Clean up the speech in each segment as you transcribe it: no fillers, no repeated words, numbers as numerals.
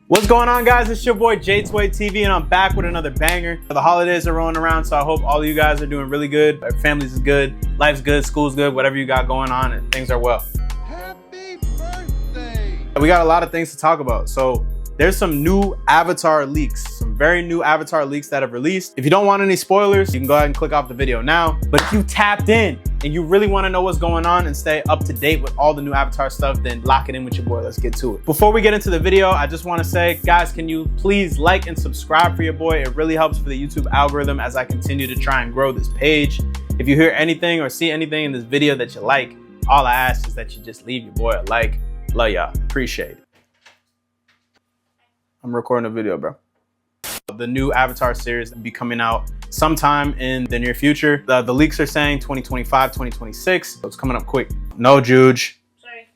What's going on, guys? It's your boy J-Toy TV, and I'm back with another banger. The holidays are rolling around, so I hope all of you guys are doing really good. Our families is good, life's good, school's good, whatever you got going on, and things are well. Happy birthday! We got a lot of things to talk about. So there's some new Avatar leaks, some very new Avatar leaks that have released. If you don't want any spoilers, you can go ahead and click off the video now. But if you tapped in and you really want to know what's going on and stay up to date with all the new Avatar stuff, then lock it in with your boy. Let's get to it. Before we get into the video, I just want to say, guys, can you please like and subscribe for your boy? It really helps for the YouTube algorithm as I continue to try and grow this page. If you hear anything or see anything in this video that you like, all I ask is that you just leave your boy a like. Love y'all. Appreciate it. I'm recording a video, bro. The new Avatar series will be coming out sometime in the near future. The leaks are saying 2025, 2026. So it's coming up quick. No, Juge. Sorry.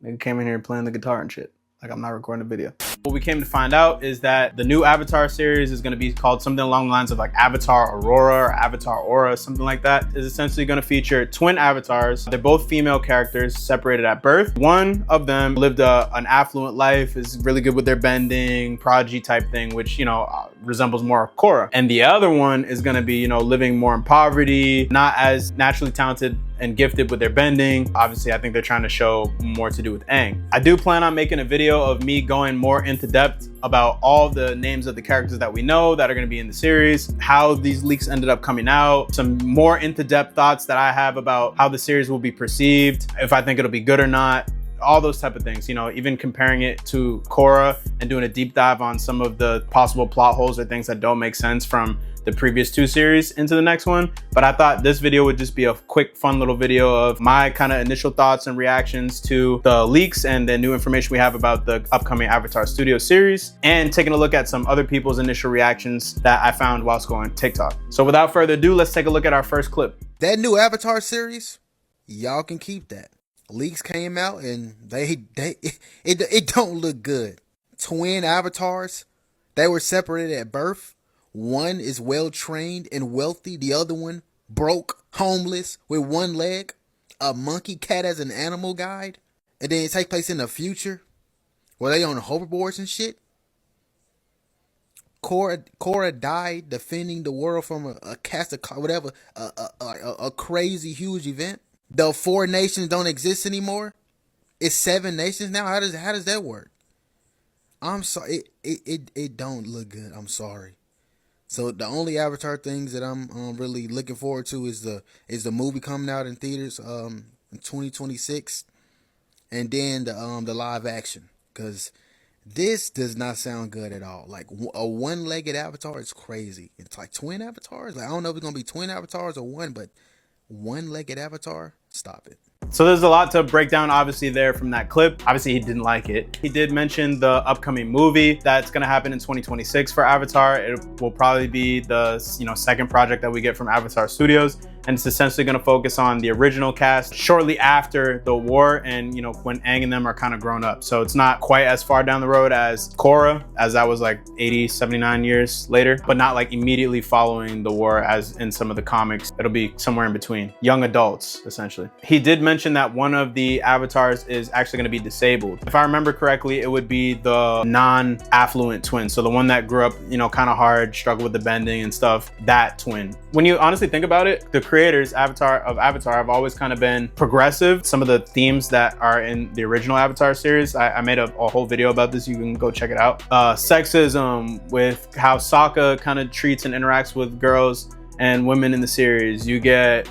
Nigga came in here playing the guitar and shit. Like I'm not recording a video. What we came to find out is that the new Avatar series is going to be called something along the lines of like Avatar Aurora or Avatar Aura, something like that. Is essentially going to feature twin avatars. They're both female characters separated at birth. One of them lived an affluent life, is really good with their bending, prodigy type thing, which, you know, resembles more of Korra. And the other one is going to be, you know, living more in poverty, not as naturally talented and gifted with their bending. Obviously, I think they're trying to show more to do with Aang. I do plan on making a video of me going more into depth about all the names of the characters that we know that are going to be in the series, how these leaks ended up coming out, some more into depth thoughts that I have about how the series will be perceived, if I think it'll be good or not, all those type of things, you know, even comparing it to Korra and doing a deep dive on some of the possible plot holes or things that don't make sense from the previous two series into the next one. But I thought this video would just be a quick, fun little video of my kind of initial thoughts and reactions to the leaks and the new information we have about the upcoming Avatar Studio series, and taking a look at some other people's initial reactions that I found whilst going TikTok. So without further ado, let's take a look at our first clip. That new Avatar series, y'all can keep that. Leaks came out and it don't look good. Twin avatars, they were separated at birth. One is well trained and wealthy. The other one broke, homeless, with one leg. A monkey cat as an animal guide. And then it takes place in the future where they on hoverboards and shit. Korra died defending the world from a cast of whatever, a crazy huge event. The 4 nations don't exist anymore. It's 7 nations now. How does that work? I'm sorry. It don't look good. I'm sorry. So the only Avatar things that I'm really looking forward to is the movie coming out in theaters in 2026, and then the live action, because this does not sound good at all. Like a one-legged avatar is crazy. It's like twin avatars. Like I don't know if it's gonna be twin avatars or one, but one-legged avatar. Stop it. So there's a lot to break down, obviously, there from that clip. Obviously, he didn't like it. He did mention the upcoming movie that's going to happen in 2026 for Avatar. It will probably be the, you know, second project that we get from Avatar Studios. And it's essentially going to focus on the original cast shortly after the war and, you know, when Aang and them are kind of grown up. So it's not quite as far down the road as Korra, as that was like 80, 79 years later, but not like immediately following the war as in some of the comics. It'll be somewhere in between. Young adults, essentially. He did mention that one of the avatars is actually going to be disabled. If I remember correctly, it would be the non-affluent twin. So the one that grew up, you know, kind of hard, struggled with the bending and stuff, that twin. When you honestly think about it, the creators of Avatar have always kind of been progressive. Some of the themes that are in the original Avatar series, I made a whole video about this. You can go check it out. Sexism, with how Sokka kind of treats and interacts with girls and women in the series. You get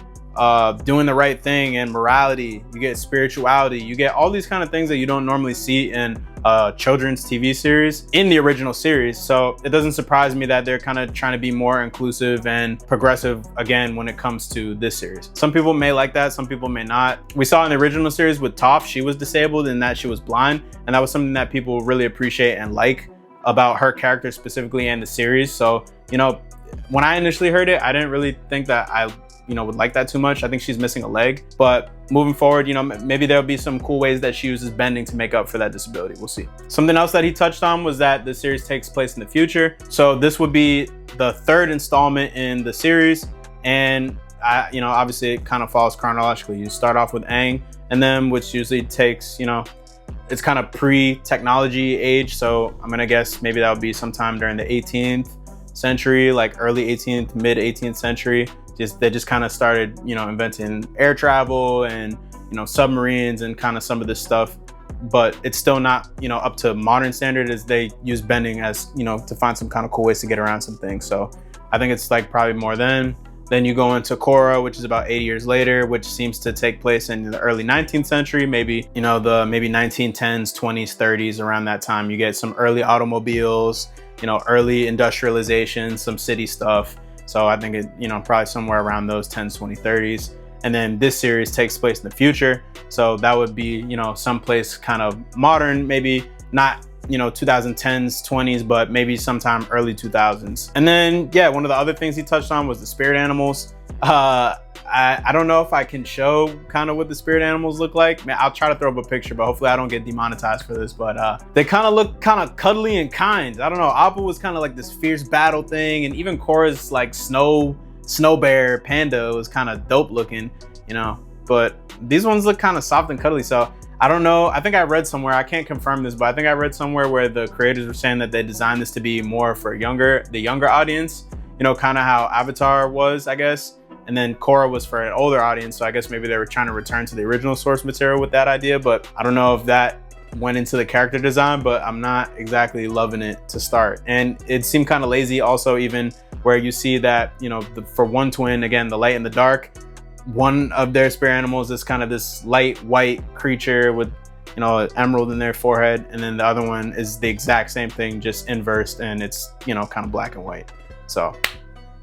doing the right thing and morality. You get spirituality. You get all these kind of things that you don't normally see in a children's TV series in the original series. So it doesn't surprise me that they're kind of trying to be more inclusive and progressive again when it comes to this series. Some people may like that, some people may not. We saw in the original series with Toph, she was disabled and that she was blind, and that was something that people really appreciate and like about her character specifically and the series. So, you know, when I initially heard it, I didn't really think that I would like that too much. I think she's missing a leg, but moving forward, you know, maybe there'll be some cool ways that she uses bending to make up for that disability. We'll see. Something else that he touched on was that the series takes place in the future. So this would be the 3rd installment in the series. And you know, obviously it kind of follows chronologically. You start off with Aang, and then which usually takes, you know, it's kind of pre-technology age. So I'm gonna guess maybe that would be sometime during the 18th century, like early 18th, mid 18th century. They just kind of started, you know, inventing air travel and, you know, submarines and kind of some of this stuff. But it's still not, you know, up to modern standard, as they use bending as, you know, to find some kind of cool ways to get around some things. So I think it's like probably more then. Then you go into Korra, which is about 80 years later, which seems to take place in the early 19th century, maybe, you know, the maybe 1910s, 20s, 30s, around that time. You get some early automobiles, you know, early industrialization, some city stuff. So I think it, you know, probably somewhere around those 10s, 20s, 30s. And then this series takes place in the future. So that would be, you know, someplace kind of modern, maybe not, you know, 2010s, 20s, but maybe sometime early 2000s. And then, yeah, one of the other things he touched on was the spirit animals. I don't know if I can show kind of what the spirit animals look like. Man, I'll try to throw up a picture, but hopefully I don't get demonetized for this. But they kind of look kind of cuddly and kind. I don't know. Appa was kind of like this fierce battle thing, and even Korra's like snow bear panda was kind of dope looking, you know. But these ones look kind of soft and cuddly. So I don't know. I think I read somewhere, I can't confirm this, but I think I read somewhere where the creators were saying that they designed this to be more for the younger audience, you know, kind of how Avatar was, I guess. And then Korra was for an older audience. So I guess maybe they were trying to return to the original source material with that idea, but I don't know if that went into the character design, but I'm not exactly loving it to start. And it seemed kind of lazy also, even where you see that, you know, for one twin, again, the light and the dark, one of their spirit animals is kind of this light white creature with, you know, an emerald in their forehead, and then the other one is the exact same thing, just inversed, and it's, you know, kind of black and white. So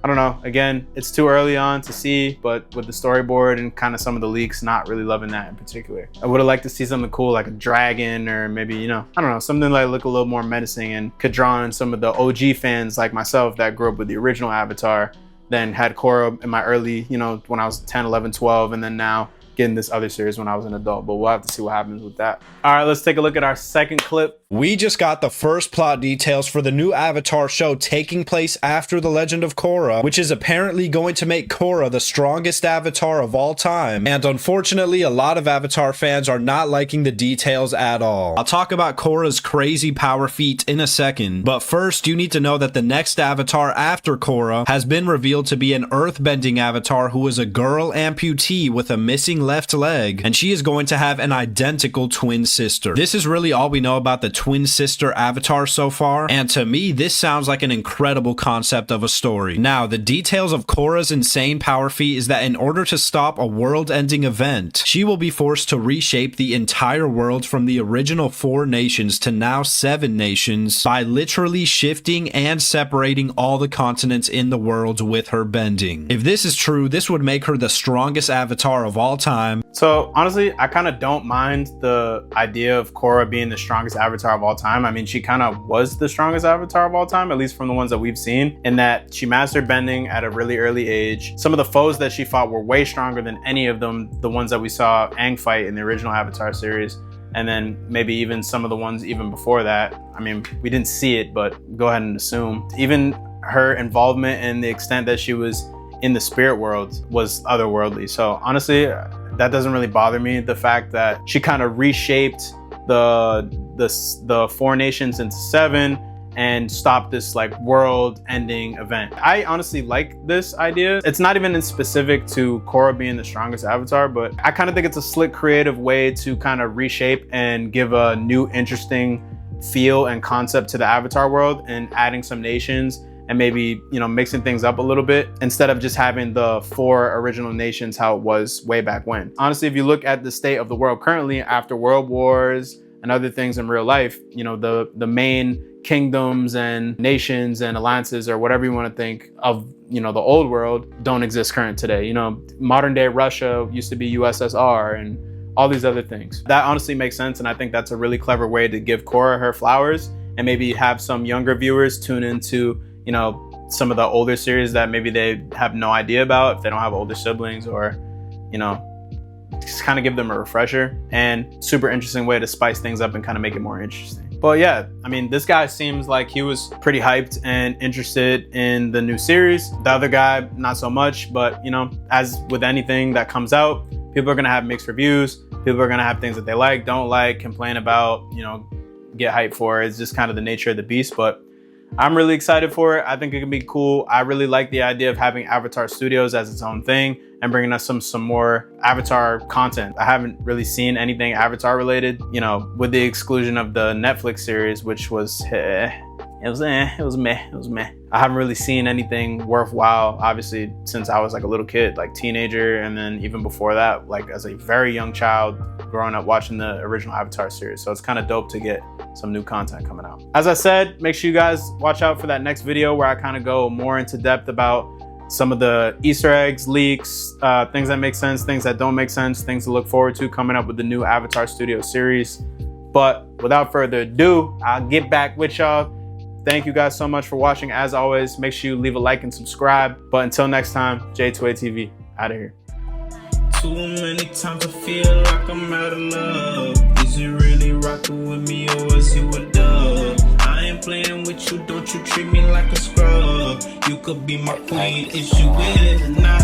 I don't know. Again, it's too early on to see, but with the storyboard and kind of some of the leaks, not really loving that in particular. I would have liked to see something cool like a dragon, or maybe, you know, I don't know, something like look a little more menacing and could draw in some of the OG fans like myself that grew up with the original Avatar, then had Korra in my early, you know, when I was 10, 11, 12, and then now getting this other series when I was an adult. But we'll have to see what happens with that. All right, let's take a look at our second clip. We just got the first plot details for the new Avatar show taking place after The Legend of Korra, which is apparently going to make Korra the strongest Avatar of all time. And unfortunately, a lot of Avatar fans are not liking the details at all. I'll talk about Korra's crazy power feat in a second, but first you need to know that the next Avatar after Korra has been revealed to be an earthbending Avatar who is a girl amputee with a missing left leg, and she is going to have an identical twin sister. This is really all we know about the twin sister Avatar so far, and to me this sounds like an incredible concept of a story. Now, the details of Korra's insane power feat is that in order to stop a world-ending event, she will be forced to reshape the entire world from the original 4 nations to now 7 nations by literally shifting and separating all the continents in the world with her bending. If this is true, this would make her the strongest Avatar of all time. So honestly, I kind of don't mind the idea of Korra being the strongest Avatar of all time. I mean, she kind of was the strongest Avatar of all time, at least from the ones that we've seen, in that she mastered bending at a really early age. Some of the foes that she fought were way stronger than any of them, the ones that we saw Aang fight in the original Avatar series. And then maybe even some of the ones even before that. I mean, we didn't see it, but go ahead and assume. Even her involvement and the extent that she was in the spirit world was otherworldly. So honestly, that doesn't really bother me. The fact that she kind of reshaped the 4 nations into 7 and stopped this like world-ending event. I honestly like this idea. It's not even in specific to Korra being the strongest Avatar, but I kind of think it's a slick, creative way to kind of reshape and give a new, interesting feel and concept to the Avatar world, and adding some nations and maybe, you know, mixing things up a little bit instead of just having the 4 original nations how it was way back when. Honestly, if you look at the state of the world currently after world wars and other things in real life, you know, the main kingdoms and nations and alliances, or whatever you want to think of, you know, the old world, don't exist current today. You know, modern day Russia used to be USSR and all these other things. That honestly makes sense, and I think that's a really clever way to give Korra her flowers, and maybe have some younger viewers tune into, you know, some of the older series that maybe they have no idea about if they don't have older siblings, or, you know, just kind of give them a refresher. And super interesting way to spice things up and kind of make it more interesting. But yeah, I mean, this guy seems like he was pretty hyped and interested in the new series. The other guy, not so much, but you know, as with anything that comes out, people are gonna have mixed reviews. People are gonna have things that they like, don't like, complain about, you know, get hyped for. It's just kind of the nature of the beast, but I'm really excited for it. I think it can be cool. I really like the idea of having Avatar Studios as its own thing and bringing us some more Avatar content. I haven't really seen anything Avatar related, you know, with the exclusion of the Netflix series, which was, it was meh. I haven't really seen anything worthwhile, obviously, since I was like a little kid, like teenager, and then even before that, like as a very young child, growing up watching the original Avatar series. So it's kind of dope to get some new content coming out. As I said, make sure you guys watch out for that next video where I kind of go more into depth about some of the Easter eggs, leaks, things that make sense, things that don't make sense, things to look forward to coming up with the new Avatar Studio series. But without further ado, I'll get back with y'all. Thank you guys so much for watching. As always, make sure you leave a like and subscribe. But until next time, J2A TV, out of here. Too many times I feel like I'm out of love. Is you really rocking with me or is you a dub? I ain't playing with you, don't you treat me like a scrub. You could be my queen, is you with it or not?